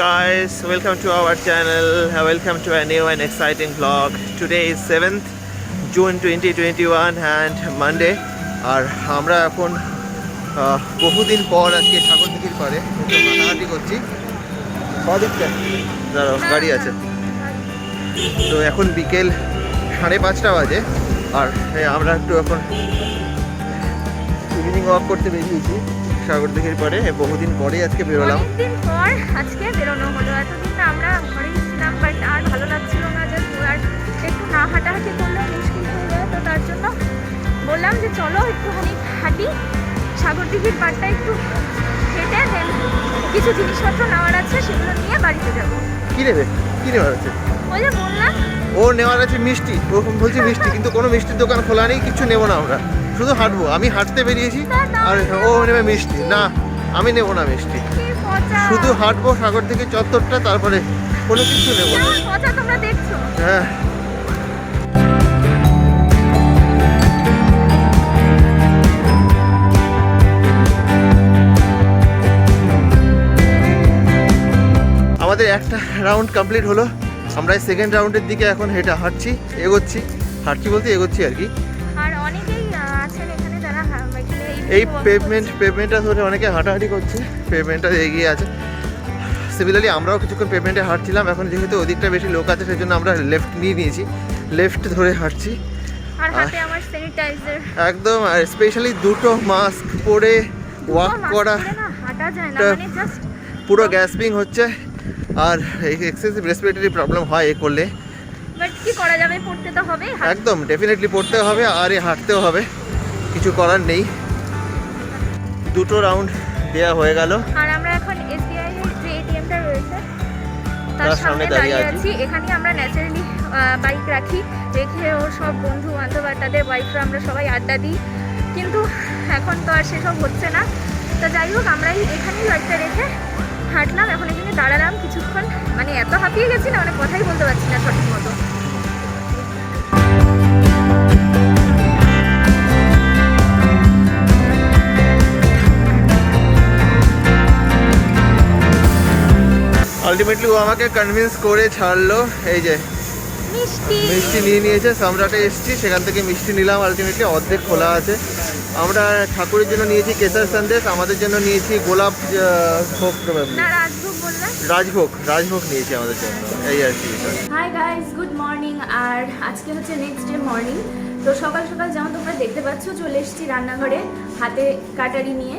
guys, welcome to our channel. Welcome to a new and exciting vlog. Today is 7th June 2021 and Monday. আর আমরা এখন বহুদিন পর আজকে ঠাকুরদিঘির পাড়ে একটু হাঁটাহাঁটি করছি। দাঁড়াও, গাড়ি আছে। তো এখন বিকেল 5:30 বাজে আর আমরা একটু এখন ইভিনিং ওয়াক করতে বেরিয়েছি সাগরদিঘির পাড়ে। বহুদিন পরে আজকে বেরোলাম। অনেকদিন পর আজকে বেরোনো হলো। এতদিন আমরা ঘরেই ছিলাম, বাট আর ভালো লাগছিল না। জাস্ট আর একটু না হাঁটাহাঁটি করলে মুশকিল হয়ে যায়, তো তার জন্য বললাম যে চলো একটুখানি হাঁটি, সাগরদিঘির পাড়টা একটু হেঁটে দেন কিছু জিনিসপত্র নেওয়ার আছে, সেগুলো নিয়ে বাড়িতে যাবো। কি নেবে? কি নেওয়ার আছে? ওই যে বললাম ও নেওয়ার আছে মিষ্টি। ও বলছি মিষ্টি, কিন্তু কোনো মিষ্টির দোকান খোলা নেই, কিছু নেবো না। আমরা শুধু হাঁটবো। আমি হাঁটতে বেরিয়েছি আর ও নেবে মিষ্টি। না, আমি নেবো না মিষ্টি, শুধু হাঁটবো সাগরদিঘি চত্বরটা, তারপরে কোনো কিছু নেবো না। তোমরা দেখছো? হ্যাঁ, আমাদের একটা রাউন্ড কমপ্লিট হলো। আমরা সেকেন্ড রাউন্ডের দিকে এখন হাঁটছি বলতে এগোচ্ছি আর কি। আর অনেকেই আছেন এখানে যারা এই পেভমেন্টটা ধরে অনেকে হাঁটাহাঁটি করছে, পেভমেন্টটা এগিয়ে আছে। সিমিলারলি আমরাও কিছুক্ষণ পেভমেন্টে হাঁটছিলাম। এখন যেহেতু ওদিকটা বেশি লোক আছে, সেই জন্য আমরা লেফট নিয়ে নিয়েছি, লেফট ধরে হাঁটছি। আর হাতে আমার স্যানিটাইজার একদম। আর স্পেশালি দুটো মাস্ক পরে ওয়াক করা, হাঁটা যায় না, মানে জাস্ট পুরো গ্যাসপিং হচ্ছে। আর এই এক্সেসিভ রেসপিরেটরি প্রবলেম হয় এ করলে, বাট কি করা যাবে, পড়তে তো হবে। একদম ডেফিনেটলি পড়তে হবে আর হাঁটতেও হবে, কিছু করার নেই। দুটো রাউন্ড দেয়া হয়ে গেল। আর আমরা এখন এসবিআই এর যে এটিএমটা রয়েছে তার সামনে দাঁড়িয়ে আছি। এখানে আমরা ন্যাচারালি বাইক রেখে ওর সব বন্ধু বান্ধব আর তাদের ওয়াইফরা আমরা সবাই আড্ডা দিই, কিন্তু এখন তো আর সেসব হচ্ছে না। তো যাই হোক, আমরাই এখানেই বাইকটা রেখে হাঁটলাম। এখন এখানে দাঁড়ালাম কিছুক্ষণ, মানে এত হাঁপিয়ে গেছি না, মানে কথাই বলতে পারছি না সঠিক মতো। আলটিমেটলি ও আমাকে কনভিন্স করে ছাড়লো। এই যে মিষ্টি নিয়ে নিয়েছে। সম্রাটে এসেছি, সেখান থেকে মিষ্টি নিলাম। আলটিমেটলি অর্ধেক খোলা আছে। আমরা ঠাকুরের জন্য নিয়েছি কেশর সন্দেশ, আমাদের জন্য নিয়েছি গোলাপ ভোগ, রাজভোগ নিয়েছি আমাদের জন্য। এই আর কি। Hi guys, good morning. আর আজকে হচ্ছে নেক্সট ডে মর্নিং। তো সকাল সকাল যেমন তোমরা দেখতে পাচ্ছ, চলে এসেছি রান্নাঘরে হাতে কাটারি নিয়ে।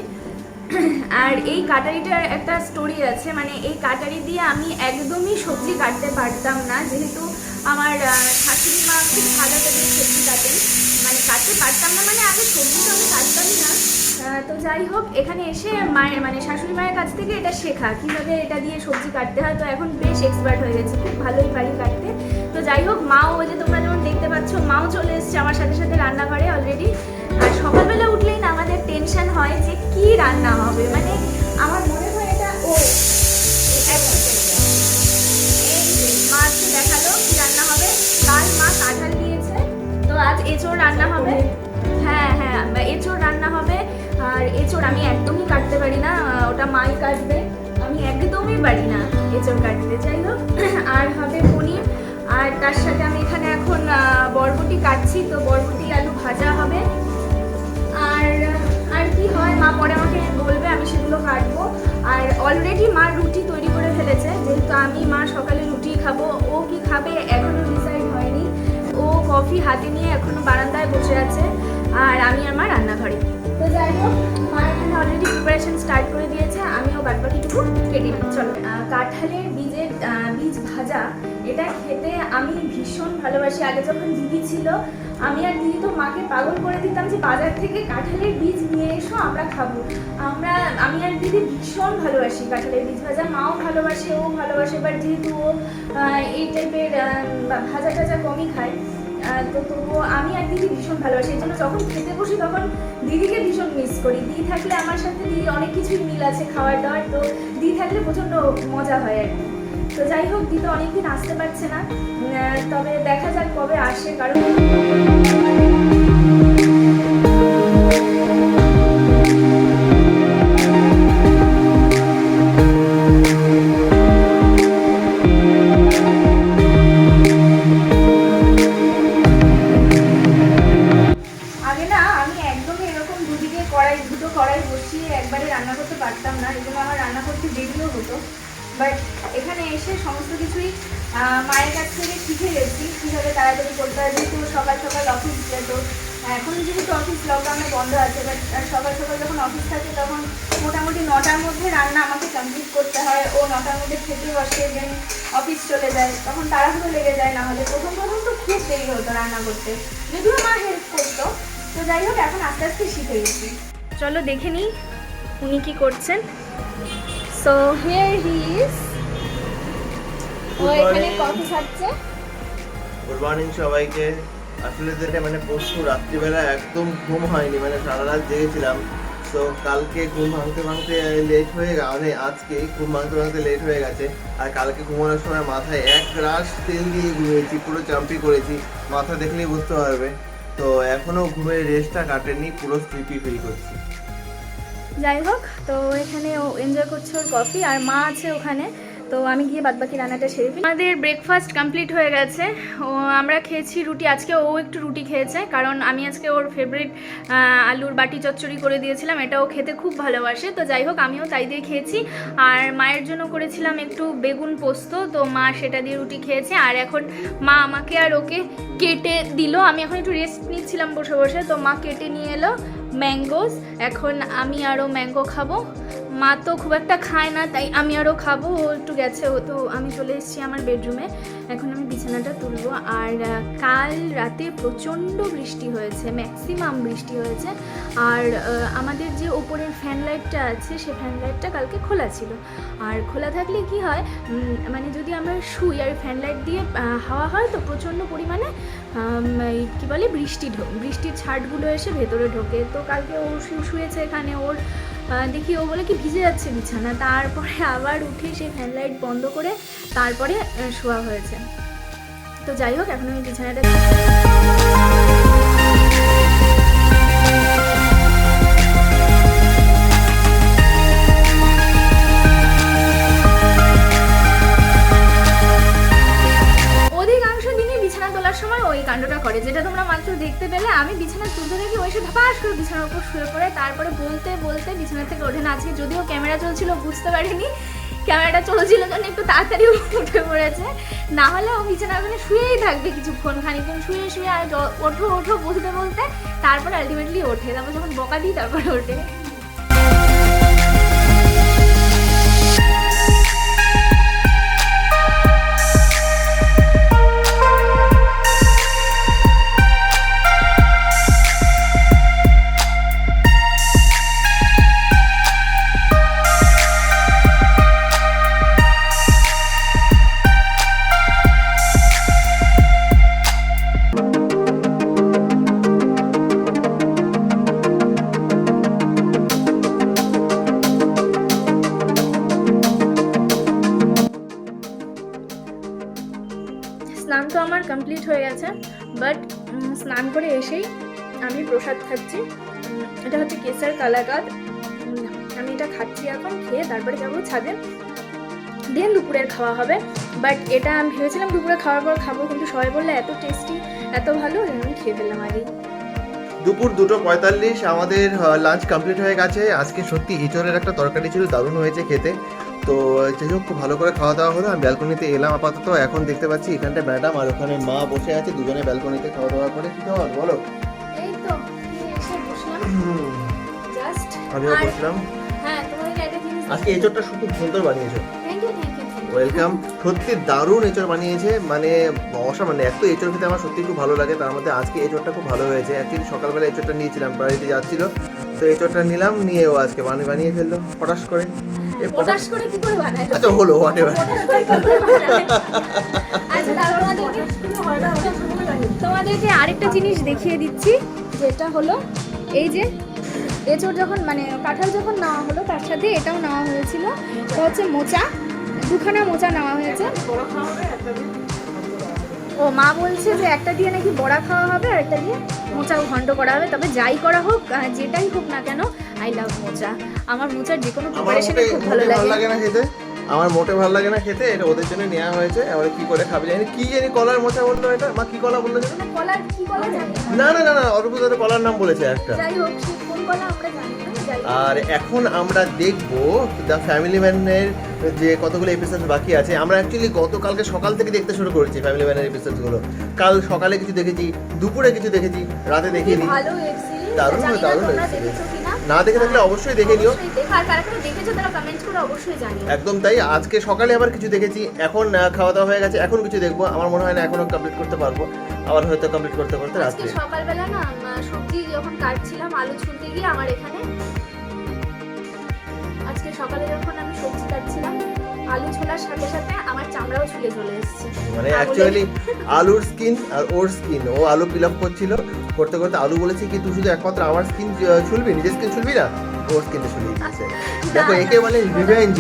আর এই কাটারিটার একটা স্টোরি আছে, মানে এই কাটারি দিয়ে আমি একদমই সবজি কাটতে পারতাম না, যেহেতু আমার শাশুড়ি মা খুব ভালো করে সবজি কাটেন, মানে কাটতে পারতাম না, মানে আগে সবজি তো আমি কাটতামই না। তো যাই হোক, এখানে এসে মায়ের মানে শাশুড়ি মায়ের কাছ থেকে এটা শেখা, কীভাবে এটা দিয়ে সবজি কাটতে হয়। তো এখন বেশ এক্সপার্ট হয়ে গেছে, খুব ভালোই পারি কাটতে। তো যাই হোক, মাও ওই যে তোমরা যেমন দেখতে পাচ্ছ, মাও চলে এসছে আমার সাথে সাথে রান্নাঘরে অলরেডি। আর সকালবেলা উঠলেই না আমাদের টেনশন হয় যে কি রান্না হবে, মানে আমার মনে হয় এটা মা আজকে দেখালো কি রান্না হবে। কাল মা কাঁঠাল দিয়েছে, তো আজ এঁচোড় রান্না হবে। হ্যাঁ, এঁচোড় রান্না হবে। আর এঁচোড় আমি একদমই কাটতে পারি না, ওটা মাই কাটবে, আমি একদমই পারি না এঁচোড় কাটতে। যাই হোক, আর হবে পনির। আর তার সাথে আমি এখানে এখন বরবটি কাটছি, তো বরবটি আলু ভাজা হবে। আর কি হয় মা পরে আমাকে বলবে, আমি সেগুলো কাটবো। আর অলরেডি মা রুটি তৈরি করে ফেলেছে, যেহেতু আমি মা সকালে রুটি খাবো। ও কি খাবে এখনো ডিসাইড হয়নি। ও কফি হাতে নিয়ে এখনো বারান্দায় বসে আছে, আর আমি আমার রান্নাঘরে। তো যাই হোক, মা এখানে অলরেডি প্রিপারেশন স্টার্ট করে দিয়েছে, আমিও বাদবাকিটুকু কেটে নিই। চলো, কাঁঠালের বীজ ভাজা, এটা খেতে আমি ভীষণ ভালোবাসি। আগে যখন দিদি ছিল, আমি আর দিদি তো মাকে পাগল করে দিতাম যে বাজার থেকে কাঁঠালের বীজ নিয়ে এসো, আমরা খাবো। আমি আর দিদি ভীষণ ভালোবাসি কাঁঠালের বীজ ভাজা। মাও ভালোবাসে, ও ভালোবাসে, বাট যেহেতু ও এই টাইপের ভাজা টাজা কমই খায়, তো তবুও আমি আর দিদি ভীষণ ভালোবাসি। এই জন্য যখন খেতে বসি তখন দিদিকে ভীষণ মিস করি। দিদি থাকলে আমার সাথে দিদি অনেক কিছুই মিল আছে খাওয়ার দাওয়ার, তো দিদি থাকলে প্রচণ্ড মজা হয় আর কি। তো যাই হোক, দিদি অনেকদিন আসতে পারছে না, তবে দেখা যাক কবে আসে, কারণ বাট এখানে এসে সমস্ত কিছুই মায়ের কাছ থেকে শিখে গেছি কীভাবে তাড়াতাড়ি করতে হয়, যেহেতু সকাল সকাল অফিস যেত। এখন যেহেতু অফিস লকডাউনে বন্ধ আছে, বাট সকাল সকাল যখন অফিস থাকে তখন মোটামুটি 9টার মধ্যে রান্না আমাকে কমপ্লিট করতে হয়। ও 9টার মধ্যে খেতে বসে, দেন অফিস চলে যায়, তখন তাড়াহুড়ো লেগে যায়। না হলে প্রথম তো খুব দেরি হতো রান্না করতে, যদিও মা হেল্প করতো। তো যাই হোক, এখন আস্তে আস্তে শিখে গেছি। চলো দেখে নিই উনি কি করছেন। সো হিয়ার হি ইজ, ও এখানে কফি খাচ্ছে। গুড মর্নিং সবাইকে। আসলে যেটা মানে পরশু রাত্রিবেলা একদম ঘুম হয়নি, মানে সারা রাত জেগেছিলাম। তো কালকে ঘুম ভাঙতে ভাঙতে লেট হয়ে মানে আজকে ঘুম ভাঙতে ভাঙতে লেট হয়ে গেছে। আর কালকে ঘুমানোর সময় মাথায় এক রাশ তেল দিয়ে ঘুমিয়েছি, পুরো চাম্পি করেছি, মাথা দেখলেই বুঝতে পারবে। তো এখনো ঘুমের রেস্টটা কাটেনি, পুরো স্লিপি ফিল করছি। যাই হোক, তো এখানে ও এনজয় করছে ওর কফি, আর মা আছে ওখানে। তো আমি গিয়ে বাদবাকি রান্নাটা সেরে ফেলি। আমাদের ব্রেকফাস্ট কমপ্লিট হয়ে গেছে। ও আমরা খেয়েছি রুটি, আজকে ও একটু রুটি খেয়েছে, কারণ আমি আজকে ওর ফেভারিট আলুর বাটি চচ্চড়ি করে দিয়েছিলাম, এটা ও খেতে খুব ভালোবাসে। তো যাই হোক, আমিও তাই দিয়ে খেয়েছি। আর মায়ের জন্য করেছিলাম একটু বেগুন পোস্ত, তো মা সেটা দিয়ে রুটি খেয়েছে। আর এখন মা আমাকে আর ওকে কেটে দিল, আমি এখন একটু রেস্ট নিচ্ছিলাম বসে বসে, তো মা কেটে নিয়ে এলো ম্যাঙ্গোস। এখন আমি আরও ম্যাঙ্গো খাবো। মা তো খুব একটা খায় না, তাই আমি আরও খাবো। ও একটু গেছে, ও তো আমি চলে এসেছি আমার বেডরুমে। এখন আমি বিছানাটা তুলবো। আর কাল রাতে প্রচণ্ড বৃষ্টি হয়েছে, ম্যাক্সিমাম বৃষ্টি হয়েছে। আর আমাদের যে ওপরের ফ্যান লাইটটা আছে, সে ফ্যান লাইটটা কালকে খোলা ছিল। আর খোলা থাকলে কি হয়, মানে যদি আমরা শুই আর ফ্যান লাইট দিয়ে হাওয়া হয়, তো প্রচণ্ড পরিমাণে কী বলে বৃষ্টির ছাটগুলো এসে ভেতরে ঢোকে। তো কালকে ও শুয়েছে এখানে, ওর দেখি ও বলে কি ভিজে যাচ্ছে বিছানা। তারপরে আবার উঠে সেই ফ্যান লাইট বন্ধ করে তারপরে শোয়া হয়েছে। তো যাই হোক, এখন আমি বিছানাটা সময় ওই কাণ্ডটা করে, যেটা তোমরা মাত্র দেখতে পেলে। আমি বিছানা তুলতে দেখি ওই সে ধাপাস করে বিছানার উপর শুয়ে পড়ে, তারপরে বলতে বলতে বিছানা থেকে ওঠে না। আজকে যদিও ক্যামেরা চলছিল বুঝতে পারিনি, ক্যামেরাটা চলছিল জন্য একটু তাড়াতাড়ি উঠে পড়েছে, না হলে ও বিছানার ওখানে শুয়েই থাকবে কিছুক্ষণ, খানিক্ষণ শুয়ে শুয়ে। আর ওঠো ওঠো বলতে বলতে তারপরে আলটিমেটলি ওঠে, তারপর যখন বকা দিই তারপরে ওঠে। স্নান তো আমার কমপ্লিট হয়ে গেছে, বাট স্নান করে এসেই আমি প্রসাদ খাচ্ছি। এটা হচ্ছে কেসার কালাকাঁদ। আমি এটা খাচ্ছি এখন, খেয়ে তারপরে যাবো ছাদে, দেন দুপুরের খাওয়া হবে। বাট এটা আমি ভেবেছিলাম দুপুরে খাওয়ার পর খাবো, কিন্তু সবাই বললে এত টেস্টি এত ভালো, আমি খেয়ে ফেললাম আগেই। দুপুর 2:45 আমাদের লাঞ্চ কমপ্লিট হয়ে গেছে। আজকে সত্যি এঁচড়ের একটা তরকারি ছিল, দারুণ হয়েছে খেতে। তো যাই হোক, খুব ভালো করে খাওয়া দাওয়া হলো। আমি ব্যালকনিতে এলাম আপাতত। এখন দেখতে পাচ্ছি এখানটা ম্যাডাম আর ওখানে মা বসে আছে, দুজনে ব্যালকনিতে খাওয়া দাওয়া করে। কি খাওয়া বলো? এই তো এসে বসলাম জাস্ট, আমিও বসলাম। হ্যাঁ, তোমাদের একটা জিনিস আজকে এঁচড়টা খুব সুন্দর বানিয়েছো। Thank you. ওয়েলকাম। সত্যি দারুণ এঁচড় বানিয়েছে, মানে অসামান্য। এত এঁচড় খেতে আমার সত্যি খুব ভালো লাগে, তার মধ্যে আজকে এঁচড়টা খুব ভালো হয়েছে। অ্যাকচুয়ালি সকালবেলা এঁচড়টা নিয়েছিলাম, বাড়িতে যাচ্ছিল, তো এঁচড়টা নিলাম, নিয়েও আজকে বানিয়ে ফেললো পটাশ করে। পটাশ করে কি করে বানায়? আচ্ছা হলো, হোয়াটএভার। তোমাদেরকে আরেকটা জিনিস দেখিয়ে দিচ্ছি, যেটা হলো এই যে এঁচড় যখন মানে কাঁঠাল যখন নেওয়া হলো, তার সাথে এটাও নেওয়া হয়েছিল। এটা হচ্ছে মোচা, দুখানা মোচা নেওয়া হয়েছে। ও মা বলছে যে একটা দিয়ে নাকি বড়া খাওয়া হবে আর একটা দিয়ে মোচা ঘন্ট করা হবে। তবে যাই করা হোক, যেটাই হোক না কেন, আই লাভ মোচা। আমার মোচার যে কোনো প্রিপারেশনে খুব ভালো লাগে না খেতে, আমার মোটে ভালো লাগে না খেতে। এটা ওদের জন্য নেওয়া হয়েছে। এবার কি করে খাবে জানি, কি জানি কলার মোচা বললো। এটা মা কি কলা বললো জানো? কলার কি কলা জানি না না না না, অরূপ দাদা কলার নাম বলেছে একটা। যাই হোক, কোন কলা আমরা জানি না। যাই। আর এখন আমরা দেখবো দ্য ফ্যামিলি ম্যানের যে কতগুলো এপিসোড বাকি আছে। আমরা অ্যাকচুয়ালি গতকালকে সকাল থেকে দেখতে শুরু করেছি ফ্যামিলি ম্যানের এপিসোডগুলো। কাল সকালে কিছু দেখেছি, দুপুরে কিছু দেখেছি, রাতে দেখিনি। ভালো ওয়েব সিরিজ, দারুণ জানি না দারুণ তোমরা web series। দেখেছো কিনা। না দেখে থাকলে অবশ্যই দেখে নিও। অবশ্যই দেখা, আর কারা কারা দেখেছো তারা কমেন্ট করে অবশ্যই জানিও। একদম তাই। আজকে সকালে আবার কিছু দেখেছি, এখন খাওয়া দাওয়া হয়ে গেছে, এখন কিছু দেখবো। আমার মনে হয় না এখনো কমপ্লিট করতে পারবো, আবার হয়তো কমপ্লিট করতে করতে আজকে রাত্রে। সকালবেলা না সবজি যখন কাটছিলাম আলু ছুলতে গিয়ে আমার এখানে, আজকে সকালে যখন আমি সবজি কাটছিলাম আলু ছোলার সাথে সাথে আমার চামড়াও ছুলে চলে এসেছে। মানে অ্যাকচুয়ালি আলুর স্কিন আর ওর স্কিন, ও আলু পিল আপ করছিল, করতে করতে আলু বলেছে কি তুই শুধু একমাত্র আমার স্কিন ছুলবি, নিজের স্কিন ছুলবি না, ওর স্কিনটা ছুলিয়ে দিয়েছে। দেখো একে বলে রিভেঞ্জ,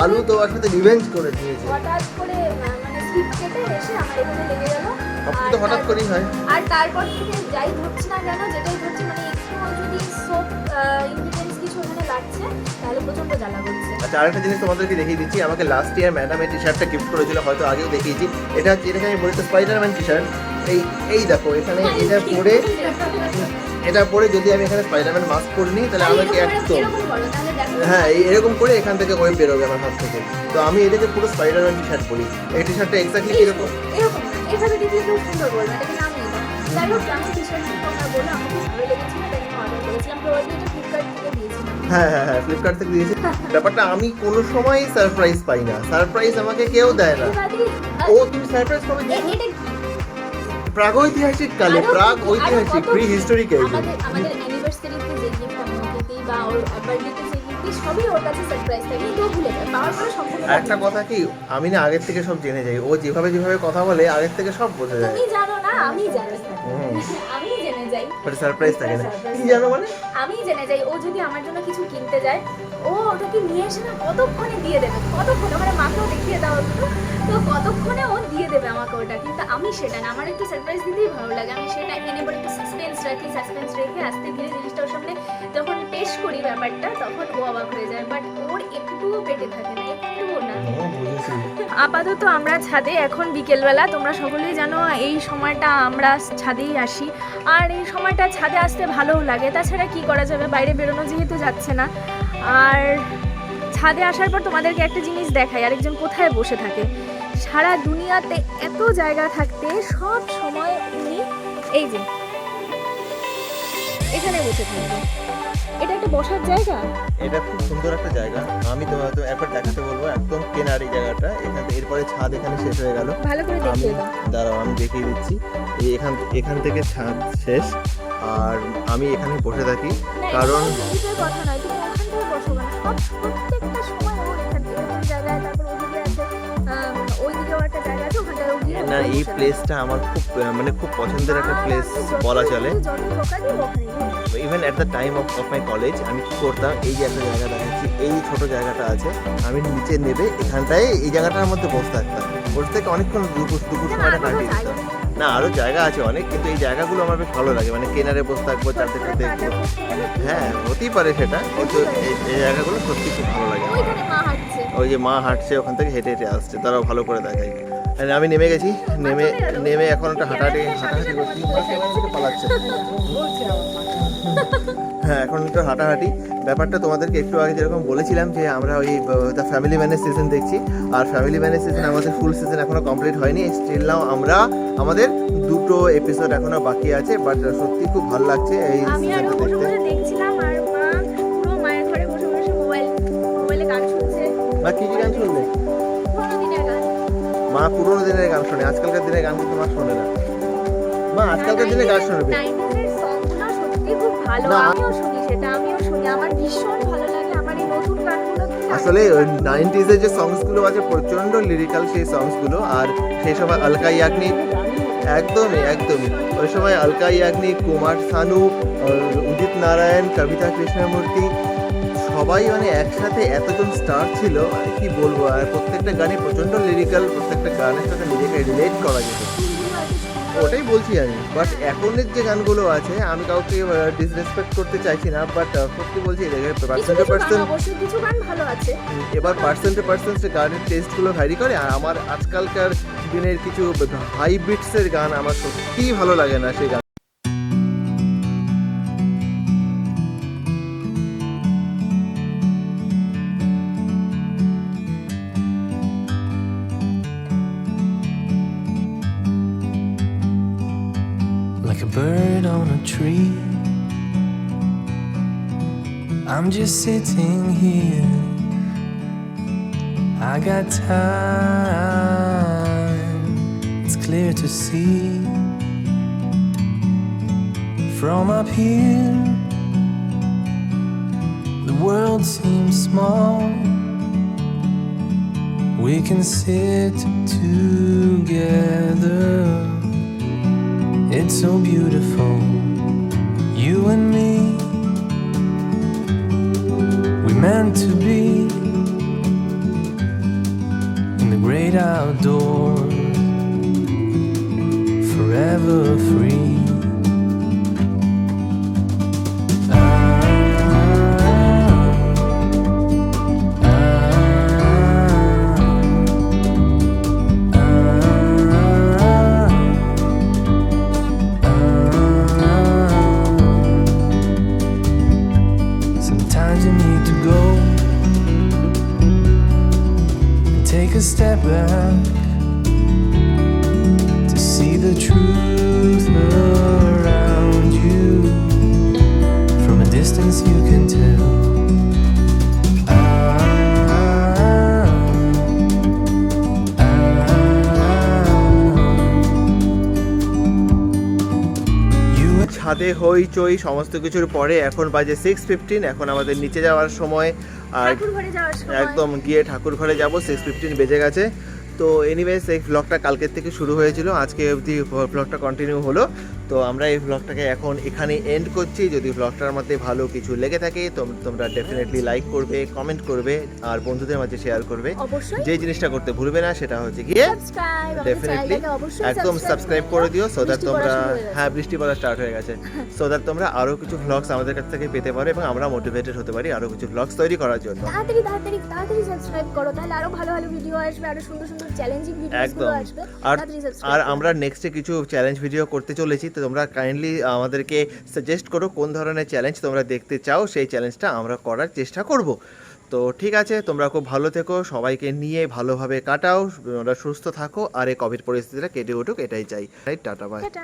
আলু তো ওর সাথে রিভেঞ্জ করে দিয়েছে। হঠাৎ করে মানে স্লিপ কেটে এসে আমার এখানে লেগে গেল। সব তো হঠাৎ করেই হয়। আর তারপর থেকে যাই ধরছি না কেন, যেটাই ধরছি মানে একটু যদি সোপ ইনগ্রিডিয়েন্টস কিছু ওখানে লাগছে তাহলে প্রচন্ড জ্বালা করছে। আচ্ছা, আরেকটা জিনিস তোমাদেরকে দেখিয়ে দিচ্ছি। আমাকে লাস্ট ইয়ার ম্যাডাম এই টি শার্টটা গিফট করেছিল, হয়তো আগেও দেখিয়েছি। এটা হচ্ছে, এটাকে আমি বলি তো স্পাইডারম্যান টি শার্ট। এই দেখো এখানে এটা পরে যদি আমি এখানে স্পাইডারম্যান মাস্ক পরে নিই তাহলে আমাকে একদম, হ্যাঁ এরকম করে এখান থেকে ওয়েব বেরোবে আমার হাত থেকে। তো আমি এটাকে পুরো স্পাইডারম্যান টি শার্ট পরি। এই টি শার্টটা এক্স্যাক্টলি কিরকম এরকম এভাবে দিতে খুব সুন্দর বলবে, এটাকে নাম নেই। যাই হোক, আমি টি শার্ট তোমরা বলে আমার খুব ভালো লেগেছিল, তাই আমি অর্ডার করেছিলাম। প্রবাবলি এটা ফ্লিপকার্ট থেকে দিয়েছিলাম। হ্যাঁ ফ্লিপকার্ট থেকে দিয়েছি। ব্যাপারটা আমি কোনো সময় সারপ্রাইজ পাই না, সারপ্রাইজ আমাকে কেউ দেয় না। ও তুমি সারপ্রাইজ কবে দিয়েছো? এটা কি? প্রাগৈতিহাসিক কালে, প্রাগ ঐতিহাসিক, প্রি হিস্টোরিক এজে। আমাদের অ্যানিভার্সারিতে যে গিফট আমি ওকে দিই বা ওর বার্থডেতে যে গিফট দিই সবই ওর কাছে সারপ্রাইজ থাকে, এটাও ভুলে যায়। পাওয়ার পরে সম্পূর্ণ একটা কথা কি, আমি না আগের থেকে সব জেনে যাই। ও যেভাবে যেভাবে কথা বলে আগের থেকে সব বোঝা যায়। তুমি জানো না, আমি জানি। আমি জেনে যাই। বাট সারপ্রাইজ থাকে না। কি জানো মানে? আমি জেনে যাই। ও যদি আমার জন্য কিছু কিনতে যায়, ও ওটাকে নিয়ে এসে না কতক্ষণে দিয়ে দেবে, কতক্ষণে, মানে মাকেও দেখিয়ে দাও একটু, তো কতক্ষণে ও দিয়ে দেবে আমাকে ওটা। কিন্তু আমি সেটা না, আমার একটু সারপ্রাইজ দিতেই ভালো লাগে। আমি সেটা এনে বলে একটু সাসপেন্স রাখি, সাসপেন্স রেখে আস্তে ধীরে জিনিসটা ওর সামনে যখন পেশ করি ব্যাপারটা, তখন ও অবাক হয়ে যায়। বাট ওর একটুও পেটে থাকে না, একটুও না। আপাতত আমরা ছাদে, এখন বিকেলবেলা। তোমরা সকলেই জানো এই সময়টা আমরা ছাদেই আসি, আর এই সময়টা ছাদে আসতে ভালোও লাগে। তাছাড়া কি করা যাবে, বাইরে বেরোনো যেহেতু যাচ্ছে না। আর ছাদে আসার পর তোমাদেরকে একটা জিনিস দেখাই, আরেকজন কোথায় বসে থাকে। সারা দুনিয়াতে এত জায়গা থাকতে সব সময় উনি এই যে এখানে বসে থাকবে। এটা একটা বসার জায়গা, এটা খুব সুন্দর একটা জায়গা। আমি তোমাকে একবার দেখাতে বলবো, একদম কেনার এই জায়গাটা। এখান থেকে এরপরে ছাদ এখানে শেষ হয়ে গেল। ভালো করে আমি দেখিয়ে দাও। দাঁড়াও, আমি দেখিয়ে দিচ্ছি। এই এখান থেকে ছাদ শেষ, আর আমি এখানে বসে থাকি। না, কারণ এটা লিমিটের কথা নয়, তুমি ওখান থেকে বসো না। প্রত্যেকটা সময় ওর এখান থেকে কোন জায়গায়, তারপর ওদিকে আছে, ওইদিকেও একটা জায়গা আছে, ওখানটায় ও গিয়ে না, এই বসে প্লেসটা আমার খুব মানে খুব পছন্দের একটা প্লেস বলা চলে। যত ঢোকাবি ওখানেই। Even at the time of my college আমি কি করতাম, এই যে একটা জায়গা দেখাচ্ছি, এই ছোট জায়গাটা আছে, আমি নিচে নেবে এখানটায় এই জায়গাটার মধ্যে বসে থাকতাম। বসে থেকে অনেকক্ষণ দুপুর সময়টা কাটিয়ে দিতাম। না, আরও জায়গা আছে অনেক, কিন্তু এই জায়গাগুলো আমার বেশ ভালো লাগে। মানে কেনারে বসে থাকবো, চারদিকে দেখবো। হ্যাঁ, হতেই পারে সেটা, কিন্তু এই জায়গাগুলো সত্যি খুব ভালো লাগে আমার। ওইখানে মা হাঁটছে। ওই যে মা হাঁটছে, ওখান থেকে হেঁটে হেঁটে আসছে, তারাও ভালো করে দেখাই। আর আমি নেমে গেছি, নেমে এখন একটা হাঁটাহাঁটি করছি। পালাচ্ছে। হ্যাঁ, এখন একটু হাঁটাহাঁটি। ব্যাপারটা তোমাদেরকে একটু আগে যেরকম বলেছিলাম যে আমরা ওই দ্য ফ্যামিলি ম্যানের সিজন দেখছি, আর ফ্যামিলি ম্যানের সিজন আমাদের ফুল সিজন এখনো কমপ্লিট হয়নি। স্টিল নাও আমাদের 2টো এপিসোড এখনো বাকি আছে। বাট সত্যি খুব ভালো লাগছে এই আমি আর সিজনটা বসে দেখতে। বসে দেখছিলাম, আর মা পুরো মায়ের ঘরে বসে বসে মোবাইলে গান শুনছে। মা কি গান শুনবে? পুরোনো দিনের গান। মা পুরোনো দিনের গান শোনে, আজকালকার দিনের গান কিন্তু মা শোনে না। মা আজকালকার দিনের গান শুনবে। 90s এর সংগুলো সত্যি খুব ভালো। না। আমিও শুনি সেটা, আমিও শুনি। আমার ভীষণ ভালো লাগে আমার এই নতুন গানগুলো। আসলে ওই 90s এর যে সংসগুলো আছে প্রচন্ড লিরিক্যাল সেই সংসগুলো। আর সেই সময় অলকা ইয়াগনিক, একদমই ওই সময় অলকা ইয়াগনিক, কুমার শানু, উদিত নারায়ণ, কবিতা কৃষ্ণমূর্তি, সবাই মানে একসাথে এতজন স্টার ছিল, আর কি বলবো। আর প্রত্যেকটা গানে প্রচন্ড লিরিক্যাল, প্রত্যেকটা গানের সাথে নিজেকে রিলেট করা যেত। ওটাই বলছি আমি। বাট এখনের যে গানগুলো আছে, আমি কাউকে ডিসরেসপেক্ট করতে চাইছি না, বাট সত্যি বলছি পার্সেন্ট টু পার্সেন্ট, অবশ্যই কিছু গান ভালো আছে। এবার পার্সেন্ট টু পার্সেন্ট গানের টেস্টগুলো ভ্যারি করে। আর আমার আজকালকার দিনের কিছু হাই বিটসের গান আমার সত্যিই ভালো লাগে না সেই গান। bird on a tree. I'm just sitting here. I got time. It's clear to see. From up here, the world seems small. We can sit together. It's so beautiful, you and me. We meant to be in the great outdoors, forever free. Sometimes you need to go and take a step back to see the truth around you. From a distance you can tell. ছাদে হইচই সমস্ত কিছুর পরে এখন বাজে 6:15, এখন আমাদের নিচে যাওয়ার সময়। আর ঠাকুর ঘরে যাওয়ার সময় একদম গিয়ে ঠাকুর ঘরে যাব, 6:15 বেজে গেছে। তো এনিওয়েজ এই ভ্লগটা কালকের থেকে শুরু হয়েছিল, আজকে অবধি ভ্লগটা কন্টিনিউ হলো। তো আমরা এই ভ্লগটাকে এখন এখানে এন্ড করছি। যদি ভ্লগটার মধ্যে ভালো কিছু লেগে থাকে তোমরা ডেফিনেটলি লাইক করবে, কমেন্ট করবে আর বন্ধুদের মাঝে শেয়ার করবে। অবশ্যই যে জিনিসটা করতে ভুলবে না সেটা হচ্ছে গিয়ে সাবস্ক্রাইব, ডেফিনেটলি একদম সাবস্ক্রাইব করে দিও, সো দ্যাট তোমরা বৃষ্টি পড়া স্টার্ট হয়ে গেছে, সো দ্যাট তোমরা আরো কিছু ভ্লগস আমাদের কাছ থেকে পেতে পারো এবং আমরা মোটিভেটেড হতে পারি আরো কিছু ভ্লগস তৈরি করার জন্য। তাড়াতাড়ি সাবস্ক্রাইব করো, তাহলে আরো ভালো ভালো ভিডিও আসবে, আরো সুন্দর সুন্দর চ্যালেঞ্জিং ভিডিওগুলো একদম। আসবে। আর তাড়াতাড়ি subscribe আর করো। আমরা নেক্সটে কিছু চ্যালেঞ্জ ভিডিও করতে চলেছি, তো তোমরা কাইন্ডলি আমাদেরকে সাজেস্ট করো কোন ধরনের চ্যালেঞ্জ তোমরা দেখতে চাও, সেই চ্যালেঞ্জটা আমরা করার চেষ্টা করব। তো ঠিক আছে, তোমরা খুব ভালো থেকো, সবাইকে নিয়ে ভালোভাবে কাটাও, তোমরা সুস্থ থাকো আর এই কোভিড পরিস্থিতিটা কেটে উঠুক, এটাই চাই। Tata, bye. টাটা।